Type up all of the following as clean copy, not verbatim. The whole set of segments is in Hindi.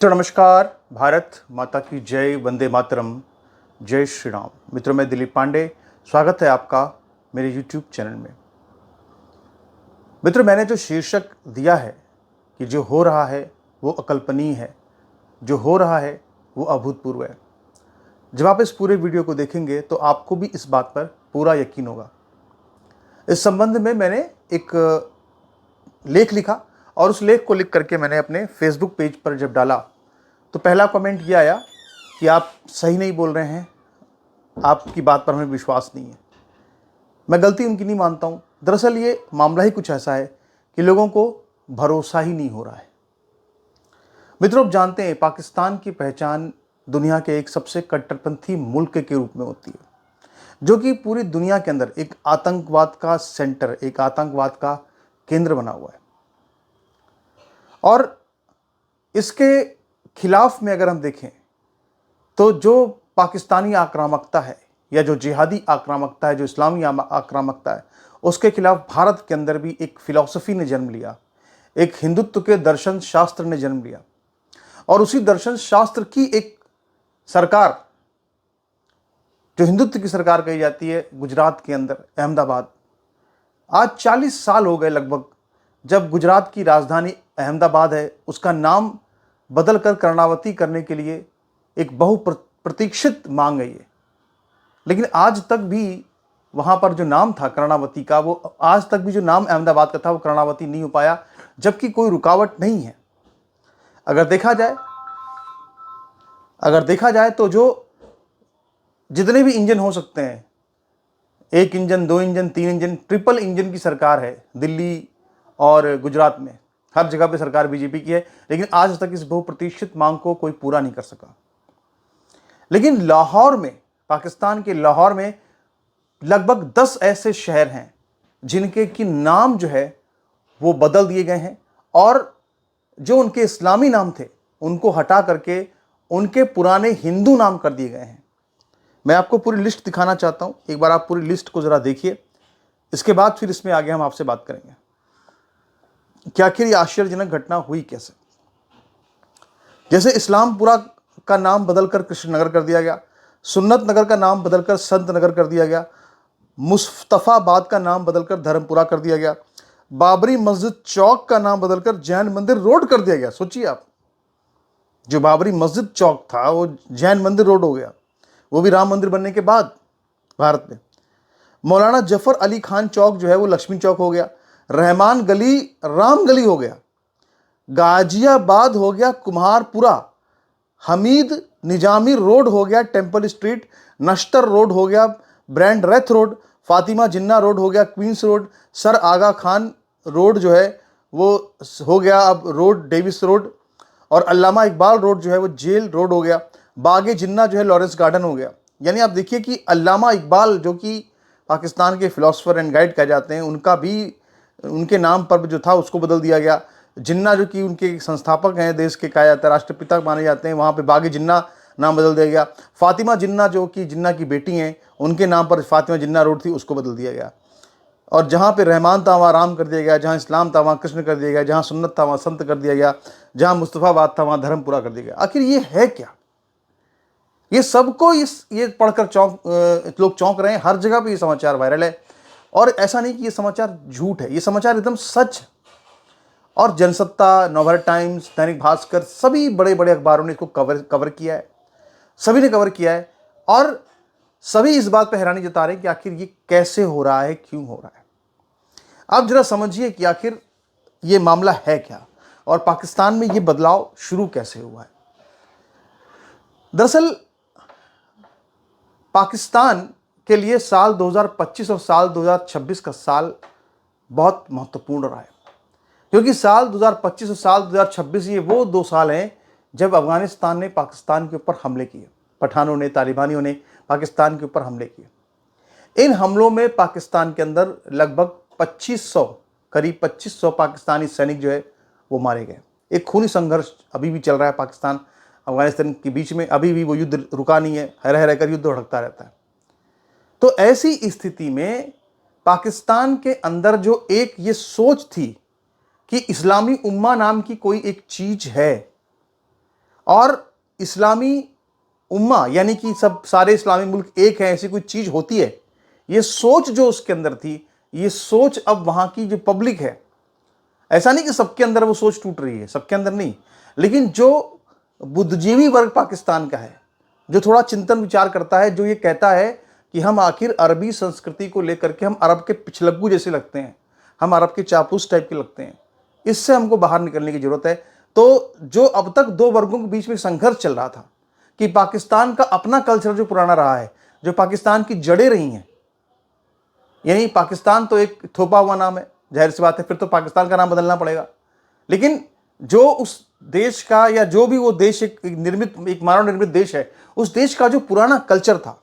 तो नमस्कार। भारत माता की जय, वंदे मातरम, जय श्री राम। मित्रों, मैं दिलीप पांडे, स्वागत है आपका मेरे YouTube चैनल में। मित्रों, मैंने जो शीर्षक दिया है कि जो हो रहा है वो अकल्पनीय है, जो हो रहा है वो अभूतपूर्व है। जब आप इस पूरे वीडियो को देखेंगे तो आपको भी इस बात पर पूरा यकीन होगा। इस संबंध में मैंने एक लेख लिखा और उस लेख को लिख करके मैंने अपने फेसबुक पेज पर जब डाला तो पहला कमेंट ये आया कि आप सही नहीं बोल रहे हैं, आपकी बात पर हमें विश्वास नहीं है। मैं गलती उनकी नहीं मानता हूँ। दरअसल ये मामला ही कुछ ऐसा है कि लोगों को भरोसा ही नहीं हो रहा है। मित्रों, आप जानते हैं पाकिस्तान की पहचान दुनिया के एक सबसे कट्टरपंथी मुल्क के रूप में होती है, जो कि पूरी दुनिया के अंदर एक आतंकवाद का सेंटर, एक आतंकवाद का केंद्र बना हुआ है। और इसके खिलाफ में अगर हम देखें तो जो पाकिस्तानी आक्रामकता है या जो जिहादी आक्रामकता है, जो इस्लामी आक्रामकता है, उसके खिलाफ भारत के अंदर भी एक फिलॉसफी ने जन्म लिया, एक हिंदुत्व के दर्शन शास्त्र ने जन्म लिया। और उसी दर्शन शास्त्र की एक सरकार, जो हिंदुत्व की सरकार कही जाती है, गुजरात के अंदर अहमदाबाद, आज 40 साल हो गए लगभग जब गुजरात की राजधानी अहमदाबाद है, उसका नाम बदलकर कर्णावती करने के लिए एक बहुप्रतीक्षित मांग है ये। लेकिन आज तक भी वहां पर जो नाम था कर्णावती का, वो आज तक भी जो नाम अहमदाबाद का था वो कर्णावती नहीं हो पाया, जबकि कोई रुकावट नहीं है। अगर देखा जाए तो जो जितने भी इंजन हो सकते हैं, 1 engine, 2 engine, 3 engine, triple engine की सरकार है दिल्ली और गुजरात में। हर जगह पे सरकार बीजेपी की है, लेकिन आज तक इस बहुप्रतीक्षित मांग को कोई पूरा नहीं कर सका। लेकिन लाहौर में, पाकिस्तान के लाहौर में लगभग 10 ऐसे शहर हैं जिनके की नाम जो है वो बदल दिए गए हैं, और जो उनके इस्लामी नाम थे उनको हटा करके उनके पुराने हिंदू नाम कर दिए गए हैं। मैं आपको पूरी लिस्ट दिखाना चाहता हूं, एक बार आप पूरी लिस्ट को जरा देखिए। इसके बाद फिर इसमें आगे हम आपसे बात करेंगे कि आखिर ये आश्चर्यजनक घटना हुई कैसे। जैसे इस्लामपुरा का नाम बदलकर कृष्णनगर कर दिया गया, सुन्नत नगर का नाम बदलकर संत नगर कर दिया गया, मुस्तफाबाद का नाम बदलकर धर्मपुरा कर दिया गया, बाबरी मस्जिद चौक का नाम बदलकर जैन मंदिर रोड कर दिया गया। सोचिए आप, जो बाबरी मस्जिद चौक था वो जैन मंदिर रोड हो गया, वो भी राम मंदिर बनने के बाद भारत में। मौलाना जफर अली खान चौक जो है वो लक्ष्मी चौक हो गया, रहमान गली राम गली हो गया, गाजियाबाद हो गया कुम्हारपुरा, हमीद निजामी रोड हो गया टेंपल स्ट्रीट, नश्तर रोड हो गया ब्रांड रेथ रोड, फातिमा जिन्ना रोड हो गया क्वींस रोड, सर आगा खान रोड जो है वो हो गया अब रोड डेविस रोड, और अल्लामा इकबाल रोड जो है वो जेल रोड हो गया, बागे जिन्ना जो है लॉरेंस गार्डन हो गया। यानी आप देखिए कि अल्लामा इकबाल, जो कि पाकिस्तान के फिलोसफर एंड गाइड कहे जाते हैं, उनका भी उनके नाम पर जो था उसको बदल दिया गया। जिन्ना जो कि उनके संस्थापक हैं, देश के कहा जाता है राष्ट्रपिता माने जाते हैं, वहाँ पे बागे जिन्ना नाम बदल दिया गया। फातिमा जिन्ना जो कि जिन्ना की बेटी हैं, उनके नाम पर फातिमा जिन्ना रोड थी, उसको बदल दिया गया। और जहाँ पे रहमान था वहाँ राम कर दिया गया, जहाँ इस्लाम था वहाँ कृष्ण कर दिया गया, जहाँ सुन्नत था वहाँ संत कर दिया गया, जहाँ मुस्तफाबाद था वहाँ धर्मपुरा कर दिया गया। आखिर ये है क्या? ये सबको ये पढ़कर लोग चौंक रहे हैं। हर जगह पे ये समाचार वायरल है, और ऐसा नहीं कि ये समाचार झूठ है, ये समाचार एकदम सच है। और जनसत्ता, नवभारत टाइम्स, दैनिक भास्कर, सभी बड़े बड़े अखबारों ने इसको कवर किया है, सभी ने कवर किया है, और सभी इस बात पर हैरानी जता रहे हैं कि आखिर ये कैसे हो रहा है, क्यों हो रहा है। आप जरा समझिए कि आखिर ये मामला है क्या, और पाकिस्तान में ये बदलाव शुरू कैसे हुआ है। दरअसल पाकिस्तान के लिए साल 2025 और साल 2026 का साल बहुत महत्वपूर्ण रहा है, क्योंकि साल 2025 और साल 2026 ये वो 2 साल हैं जब अफगानिस्तान ने पाकिस्तान के ऊपर हमले किए। पठानों ने, तालिबानियों ने पाकिस्तान के ऊपर हमले किए। इन हमलों में पाकिस्तान के अंदर लगभग 2500, करीब 2500 पाकिस्तानी सैनिक जो है वो मारे गए। एक खूनी संघर्ष अभी भी चल रहा है पाकिस्तान अफगानिस्तान के बीच में, अभी भी वो युद्ध रुका नहीं है, रहकर युद्ध भड़कता रहता है। तो ऐसी स्थिति में पाकिस्तान के अंदर जो एक ये सोच थी कि इस्लामी उम्मा नाम की कोई एक चीज है, और इस्लामी उम्मा यानी कि सब सारे इस्लामी मुल्क एक हैं, ऐसी कोई चीज़ होती है, ये सोच जो उसके अंदर थी, ये सोच अब वहाँ की जो पब्लिक है, ऐसा नहीं कि सबके अंदर वो सोच टूट रही है, सबके अंदर नहीं, लेकिन जो बुद्धिजीवी वर्ग पाकिस्तान का है, जो थोड़ा चिंतन विचार करता है, जो ये कहता है कि हम आखिर अरबी संस्कृति को लेकर के हम अरब के पिछलग्गू जैसे लगते हैं, हम अरब के चापूस टाइप के लगते हैं, इससे हमको बाहर निकलने की जरूरत है। तो जो अब तक दो वर्गों के बीच में संघर्ष चल रहा था कि पाकिस्तान का अपना कल्चर जो पुराना रहा है, जो पाकिस्तान की जड़ें रही हैं, यानी पाकिस्तान तो एक थोपा हुआ नाम है, जाहिर सी बात है, फिर तो पाकिस्तान का नाम बदलना पड़ेगा। लेकिन जो उस देश का या जो भी वो देश एक मानव निर्मित देश है, उस देश का जो पुराना कल्चर था,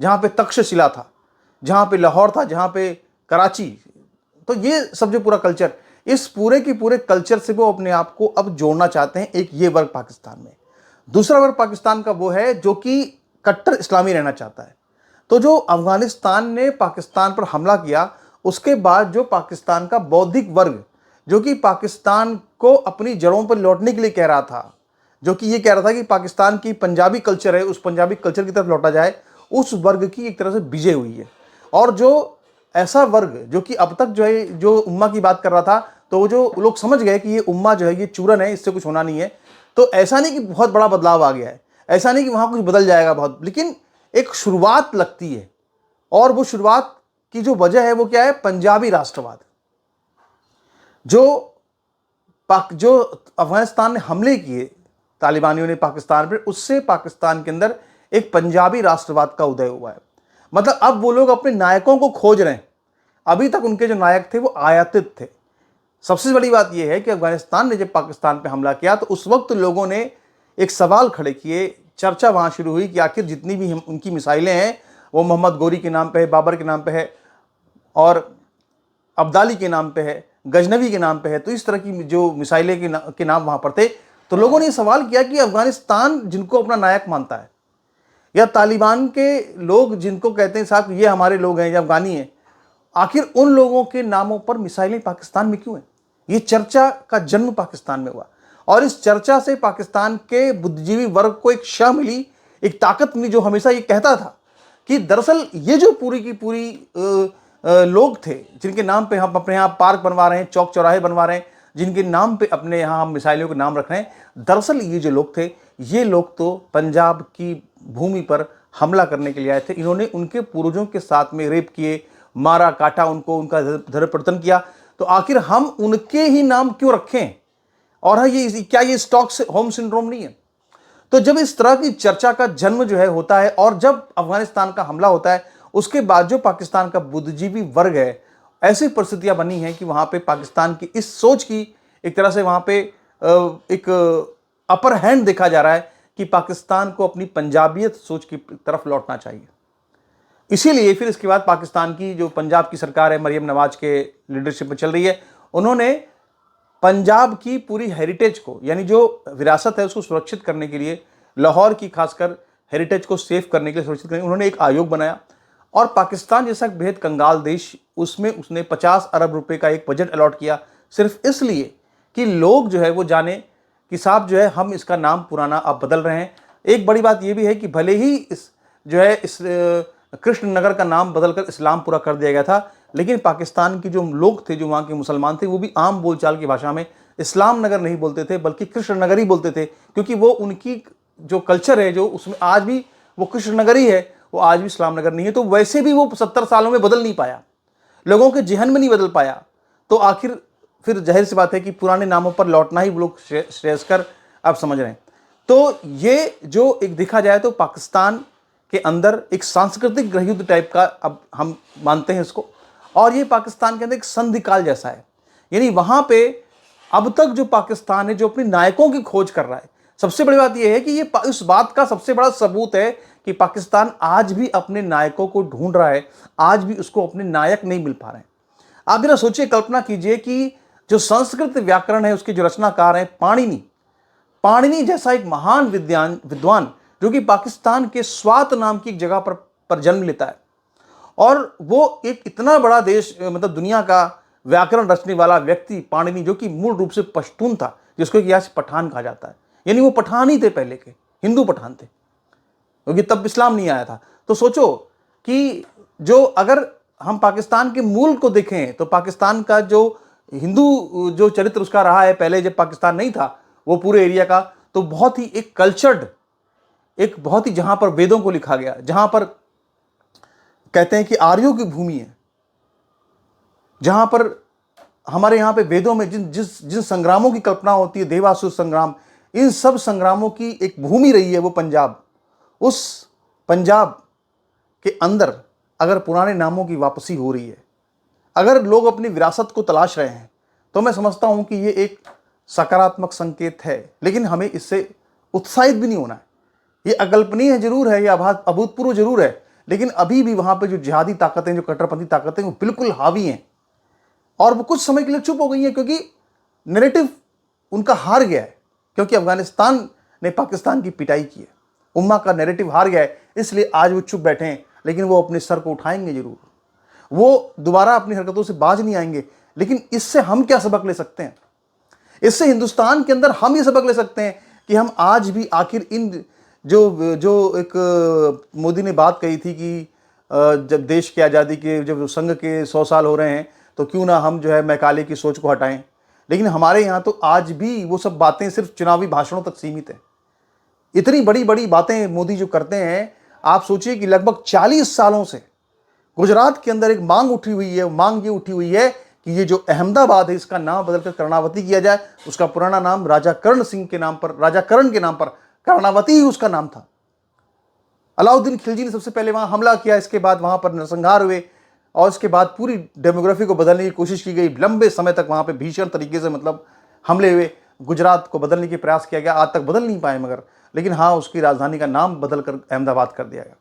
जहाँ पे तक्षशिला था, जहाँ पे लाहौर था, जहाँ पे कराची, तो ये सब जो पूरा कल्चर, इस पूरे के पूरे कल्चर से वो अपने आप को अब जोड़ना चाहते हैं। एक ये वर्ग पाकिस्तान में। दूसरा वर्ग पाकिस्तान का वो है जो कि कट्टर इस्लामी रहना चाहता है। तो जो अफगानिस्तान ने पाकिस्तान पर हमला किया, उसके बाद जो पाकिस्तान का बौद्धिक वर्ग, जो कि पाकिस्तान को अपनी जड़ों पर लौटने के लिए कह रहा था, जो कि ये कह रहा था कि पाकिस्तान की पंजाबी कल्चर है, उस पंजाबी कल्चर की तरफ लौटा जाए, उस वर्ग की एक तरह से विजय हुई है। और जो ऐसा वर्ग जो कि अब तक जो है, जो उम्मा की बात कर रहा था, तो वो जो लोग समझ गए कि ये उम्मा जो है ये चूरन है, इससे कुछ होना नहीं है। तो ऐसा नहीं कि बहुत बड़ा बदलाव आ गया है, ऐसा नहीं कि वहाँ कुछ बदल जाएगा बहुत, लेकिन एक शुरुआत लगती है। और वो शुरुआत की जो वजह है वो क्या है? पंजाबी राष्ट्रवाद। जो अफगानिस्तान ने हमले किए तालिबानियों ने पाकिस्तान पर, उससे पाकिस्तान के अंदर एक पंजाबी राष्ट्रवाद का उदय हुआ है। मतलब अब वो लोग अपने नायकों को खोज रहे हैं। अभी तक उनके जो नायक थे वो आयातित थे। सबसे बड़ी बात यह है कि अफगानिस्तान ने जब पाकिस्तान पे हमला किया तो उस वक्त लोगों ने एक सवाल खड़े किए, चर्चा वहाँ शुरू हुई कि आखिर जितनी भी उनकी मिसाइलें हैं वो मोहम्मद गोरी के नाम पे है, बाबर के नाम पे है, और अब्दाली के नाम पे है, गजनवी के नाम पे है। तो इस तरह की जो मिसाइलें के नाम वहाँ पर थे, तो लोगों ने सवाल किया कि अफगानिस्तान जिनको अपना नायक मानता है, या तालिबान के लोग जिनको कहते हैं साहब ये हमारे लोग हैं या अफगानी हैं, आखिर उन लोगों के नामों पर मिसाइलें पाकिस्तान में क्यों हैं? ये चर्चा का जन्म पाकिस्तान में हुआ, और इस चर्चा से पाकिस्तान के बुद्धिजीवी वर्ग को एक शह मिली, एक ताकत मिली, जो हमेशा ये कहता था कि दरअसल ये जो पूरी की पूरी लोग थे जिनके नाम पे हम अपने यहाँ पार्क बनवा रहे हैं, चौक चौराहे बनवा रहे हैं, जिनके नाम पे अपने यहाँ हम मिसाइलों के नाम रख रहे हैं, दरअसल ये जो लोग थे, ये लोग तो पंजाब की भूमि पर हमला करने के लिए आए थे। इन्होंने उनके पूर्वजों के साथ में रेप किए, मारा काटा उनको, उनका धर्मपतन किया। तो आखिर हम उनके ही नाम क्यों रखें? और हाँ, ये क्या ये स्टॉक होम सिंड्रोम नहीं है? तो जब इस तरह की चर्चा का जन्म जो है होता है, और जब अफगानिस्तान का हमला होता है, उसके बाद जो पाकिस्तान का बुद्धिजीवी वर्ग है, ऐसी परिस्थितियां बनी हैं कि वहां पे पाकिस्तान की इस सोच की एक तरह से वहां पे एक अपर हैंड देखा जा रहा है कि पाकिस्तान को अपनी पंजाबियत सोच की तरफ लौटना चाहिए। इसीलिए फिर इसके बाद पाकिस्तान की जो पंजाब की सरकार है, मरियम नवाज के लीडरशिप में चल रही है, उन्होंने पंजाब की पूरी हेरिटेज को, यानी जो विरासत है उसको सुरक्षित करने के लिए, लाहौर की खासकर हेरिटेज को सेव करने के लिए, सुरक्षित करने के लिए उन्होंने एक आयोग बनाया। और पाकिस्तान जैसा बेहद कंगाल देश, उसमें उसने 50 अरब रुपए का एक बजट अलॉट किया, सिर्फ इसलिए कि लोग जो है वो जाने कि साहब जो है हम इसका नाम पुराना अब बदल रहे हैं। एक बड़ी बात यह भी है कि भले ही इस कृष्ण नगर का नाम बदलकर इस्लामपुरा कर दिया गया था, लेकिन पाकिस्तान के जो लोग थे, जो वहाँ के मुसलमान थे, वो भी आम बोलचाल की भाषा में इस्लाम नगर नहीं बोलते थे, बल्कि कृष्ण नगर ही बोलते थे, क्योंकि वो उनकी जो कल्चर है, जो उसमें आज भी वो कृष्ण नगर ही है, वो आज भी इस्लाम नगर नहीं है। तो वैसे भी वो 70 सालों में बदल नहीं पाया, लोगों के जहन में नहीं बदल पाया। तो आखिर फिर जाहिर सी बात है कि पुराने नामों पर लौटना ही वो लोग श्रेयस्कर आप समझ रहे हैं। तो ये जो एक देखा जाए तो पाकिस्तान के अंदर एक सांस्कृतिक गृहयुद्ध टाइप का अब हम मानते हैं इसको, और ये पाकिस्तान के अंदर एक संधि काल जैसा है। यानी वहाँ पे अब तक जो पाकिस्तान है, जो अपने नायकों की खोज कर रहा है, सबसे बड़ी बात यह है कि ये इस बात का सबसे बड़ा सबूत है कि पाकिस्तान आज भी अपने नायकों को ढूंढ रहा है, आज भी उसको अपने नायक नहीं मिल पा रहे हैं। आप जरा सोचिए, कल्पना कीजिए कि जो संस्कृत व्याकरण है उसके जो रचनाकार हैं पाणिनि जैसा एक महान विद्वान जो कि पाकिस्तान के स्वात नाम की एक जगह पर जन्म लेता है, और वो एक इतना बड़ा देश, मतलब दुनिया का व्याकरण रचने वाला व्यक्ति पाणिनि, जो कि मूल रूप से पश्तून था, जिसको यहाँ से पठान कहा जाता है, यानी वो पठान ही थे, पहले के हिंदू पठान थे, क्योंकि तब इस्लाम नहीं आया था। तो सोचो कि जो अगर हम पाकिस्तान के मूल को देखें तो पाकिस्तान का जो हिंदू जो चरित्र उसका रहा है पहले जब पाकिस्तान नहीं था वो पूरे एरिया का, तो बहुत ही एक कल्चर्ड, एक बहुत ही, जहां पर वेदों को लिखा गया, जहां पर कहते हैं कि आर्यों की भूमि है, जहां पर हमारे यहाँ पे वेदों में जिन संग्रामों की कल्पना होती है, देवासुर संग्राम, इन सब संग्रामों की एक भूमि रही है वो पंजाब। उस पंजाब के अंदर अगर पुराने नामों की वापसी हो रही है, अगर लोग अपनी विरासत को तलाश रहे हैं, तो मैं समझता हूं कि ये एक सकारात्मक संकेत है। लेकिन हमें इससे उत्साहित भी नहीं होना है। ये अकल्पनीय जरूर है, ये अभूतपूर्व जरूर है, लेकिन अभी भी वहां पे जो जिहादी ताकतें, जो कट्टरपंथी ताकतें, वो बिल्कुल हावी हैं और वो कुछ समय के लिए चुप हो गई हैं, क्योंकि नैरेटिव उनका हार गया है, क्योंकि अफगानिस्तान ने पाकिस्तान की पिटाई की है, उम्मा का नैरेटिव हार गया है, इसलिए आज वो चुप बैठे हैं। लेकिन वो अपने सर को उठाएंगे जरूर, वो दोबारा अपनी हरकतों से बाज नहीं आएंगे। लेकिन इससे हम क्या सबक ले सकते हैं? इससे हिंदुस्तान के अंदर हम ये सबक ले सकते हैं कि हम आज भी आखिर इन जो एक मोदी ने बात कही थी कि जब देश की आज़ादी के, जब संघ के 100 साल हो रहे हैं, तो क्यों ना हम जो है मैकाले की सोच को हटाएं। लेकिन हमारे यहाँ तो आज भी वो सब बातें सिर्फ चुनावी भाषणों तक सीमित है। इतनी बड़ी बड़ी बातें मोदी जो करते हैं, आप सोचिए कि लगभग 40 सालों से गुजरात के अंदर एक मांग उठी हुई है। मांग ये उठी हुई है कि ये जो अहमदाबाद है, इसका नाम बदलकर कर्णावती किया जाए। उसका पुराना नाम राजा कर्ण सिंह के नाम पर, राजा कर्ण के नाम पर कर्णावती ही उसका नाम था। अलाउद्दीन खिलजी ने सबसे पहले वहां हमला किया, इसके बाद वहां पर नरसंहार हुए और इसके बाद पूरी डेमोग्राफी को बदलने की कोशिश की गई। लंबे समय तक वहां पे भीषण तरीके से मतलब हमले हुए, गुजरात को बदलने की प्रयास किया गया, आज तक बदल नहीं पाए मगर। लेकिन हाँ, उसकी राजधानी का नाम बदलकर अहमदाबाद कर दिया गया।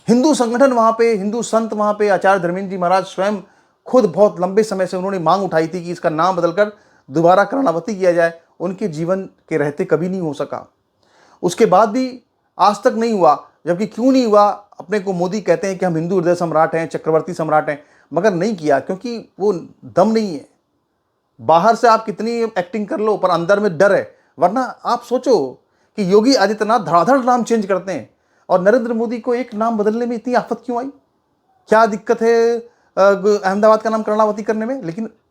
हिंदू संगठन वहां पे, हिंदू संत वहां पे, आचार्य धर्मेंद्र जी महाराज स्वयं खुद बहुत लंबे समय से उन्होंने मांग उठाई थी कि इसका नाम बदलकर दोबारा कर्णावती किया जाए। उनके जीवन के रहते कभी नहीं हो सका, उसके बाद भी आज तक नहीं हुआ। जबकि क्यों नहीं हुआ? अपने को मोदी कहते हैं कि हम हिंदू हृदय सम्राट हैं, चक्रवर्ती सम्राट हैं, मगर नहीं किया क्योंकि वो दम नहीं है। बाहर से आप कितनी एक्टिंग कर लो, पर अंदर में डर है। वरना आप सोचो कि योगी आदित्यनाथ धड़ाधड़ नाम चेंज करते हैं और नरेंद्र मोदी को एक नाम बदलने में इतनी आफत क्यों आई? क्या दिक्कत है अहमदाबाद का नाम कर्णावती करने में?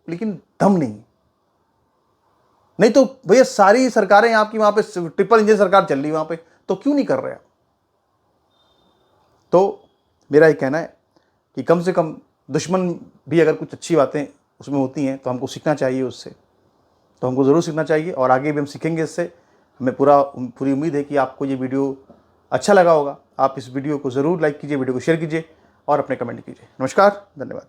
लेकिन दम नहीं तो भैया सारी सरकारें आपकी वहां पे ट्रिपल इंजन सरकार चल रही वहां पे, तो क्यों नहीं कर रहे आप? तो मेरा ये कहना है कि कम से कम दुश्मन भी अगर कुछ अच्छी बातें उसमें होती हैं तो हमको सीखना चाहिए उससे, तो हमको ज़रूर सीखना चाहिए और आगे भी हम सीखेंगे इससे। हमें पूरी उम्मीद है कि आपको ये वीडियो अच्छा लगा होगा। आप इस वीडियो को ज़रूर लाइक कीजिए, वीडियो को शेयर कीजिए और अपने कमेंट कीजिए। नमस्कार, धन्यवाद।